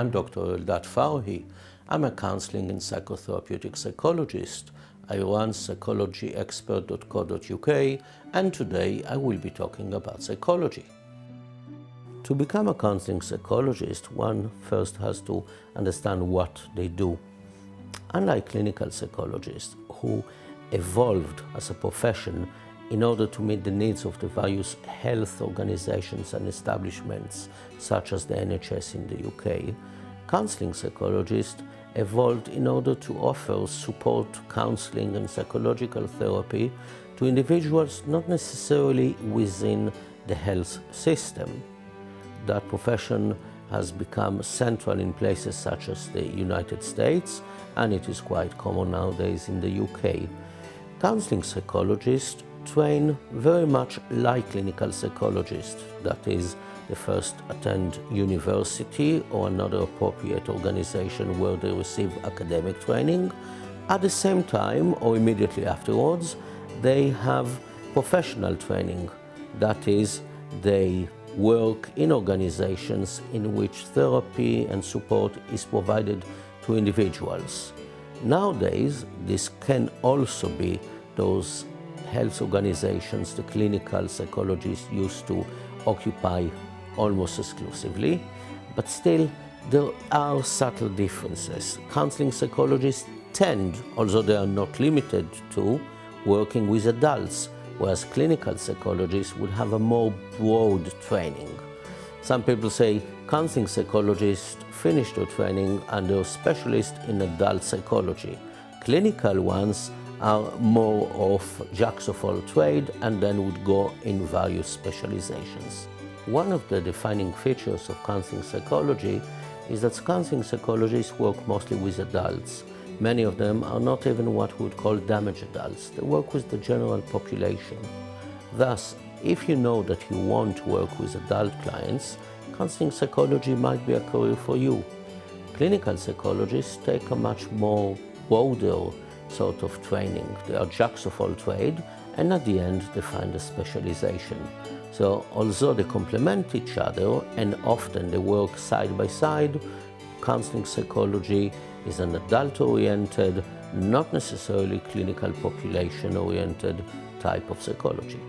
I'm Dr. Eldad Farhi. I'm a counseling and psychotherapeutic psychologist. I run psychologyexpert.co.uk, and today I will be talking about psychology. To become a counseling psychologist, one first has to understand what they do. Unlike clinical psychologists who evolved as a profession in order to meet the needs of the various health organizations and establishments, such as the NHS in the UK, counseling psychologists evolved in order to offer support, counseling and psychological therapy to individuals not necessarily within the health system. That profession has become central in places such as the United States, and it is quite common nowadays in the UK. Counseling psychologists train very much like clinical psychologists, that is, they first attend university or another appropriate organization where they receive academic training. At the same time, or immediately afterwards, they have professional training, that is, they work in organizations in which therapy and support is provided to individuals. Nowadays, this can also be those health organizations the clinical psychologists used to occupy almost exclusively, but still there are subtle differences. Counseling psychologists tend, although they are not limited to, working with adults, whereas clinical psychologists would have a more broad training. Some people say counseling psychologists finish their training and they're specialists in adult psychology. Clinical ones are more of jacks of all trade and then would go in various specializations. One of the defining features of counseling psychology is that counseling psychologists work mostly with adults. Many of them are not even what we would call damaged adults. They work with the general population. Thus, if you know that you want to work with adult clients, counseling psychology might be a career for you. Clinical psychologists take a much more broader sort of training. They are jacks of all trade, and at the end they find a specialization. So although they complement each other and often they work side by side, counseling psychology is an adult-oriented, not necessarily clinical population-oriented type of psychology.